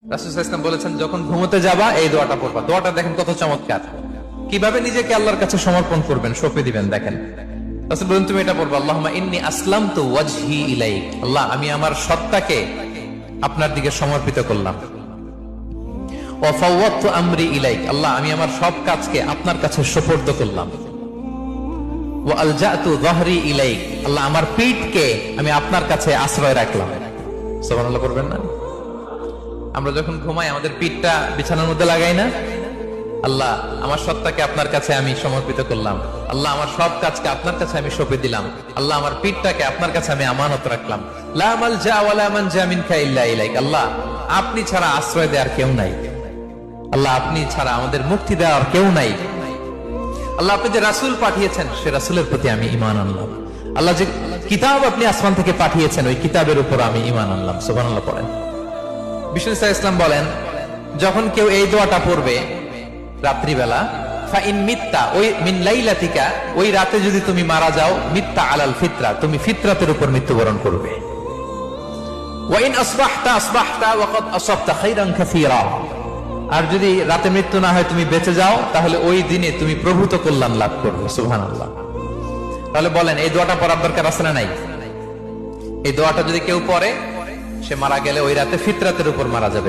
রাসূল সাল্লাল্লাহু আলাইহি ওয়াসাল্লাম বলেছেন, যখন ঘুমোতে যাবা এই দোয়াটা পড়বা। দোয়াটা দেখেন কত চমৎকার, কিভাবে নিজেকে আল্লাহর কাছে সমর্পণ করবেন, সঁপে দিবেন। দেখেন রাসূল বলেন, তুমি এটা পড়বা, আল্লাহুম্মা ইন্নী আসলামতু ওয়াজহি ইলাইক। আল্লাহ, আমি আমার সত্তাকে আপনার দিকে সমর্পিত করলাম। ওয়া ফাওয়াদতু আমরি ইলাইক। আল্লাহ, আমি আমার সব কাজকে আপনার কাছে সুপর্দ করলাম। ওয়া আলজাতু যাহরি ইলাইক। আল্লাহ, আমার পিঠকে আমি আপনার কাছে আশ্রয় রাখলাম। সুবহানাল্লাহ পড়বেন না? আমরা যখন ঘুমাই আমাদের পিঠটা বিছানার মধ্যে লাগাই না? আল্লাহ, আমার সত্তাকে আপনার কাছে আমি সমর্পিত করলাম। আল্লাহ, আমার সব কাজকে আপনার কাছে আমি সঁপে দিলাম। আল্লাহ, আমার পিঠটাকে আপনার কাছে আমি আমানত রাখলাম। লা মালজা ওয়ালা মানজা মিনকা ইল্লা ইলাইক। আল্লাহ, আপনি ছাড়া আশ্রয় দেওয়ার কেউ নাই। আল্লাহ, আপনি ছাড়া আমাদের মুক্তি দেওয়ার কেউ নাই। আল্লাহ, আপনি যে রাসূল পাঠিয়েছেন সে রাসূলের প্রতি আমি ঈমান আনলাম। আল্লাহ, যে কিতাব আপনি আসমান থেকে পাঠিয়েছেন ওই কিতাবের উপর আমি ঈমান আনলাম। সুবহানাল্লাহ পড়েন। বিষ্ণু ইসলাম বলেন, যখন কেউ এই দোয়াটা পড়বে রাত্রিবেলা, ফা ইন মিত্তা, ওই মিন লাইলাতিকা, ওই রাতে যদি তুমি মারা যাও, মিত্তা আলাল ফিতরা, তুমি ফিতরাতের উপর মৃত্যুবরণ করবে। ওয়া ইন আসবাহতা আসবাহতা ওয়া ক্বাদ আসাবতা খাইরান কাসীরা, আর যদি রাতে মৃত্যু না হয় তুমি বেঁচে যাও, তাহলে ওই দিনে তুমি প্রভূত কল্যাণ লাভ করবে। সুবহানাল্লাহ। তাহলে বলেন, এই দোয়াটা পড়ার দরকার আছে না নাই? এই দোয়াটা যদি কেউ পড়ে, সে মারা গেলে ওই রাতে ফিতরাতের উপর মারা যাবে।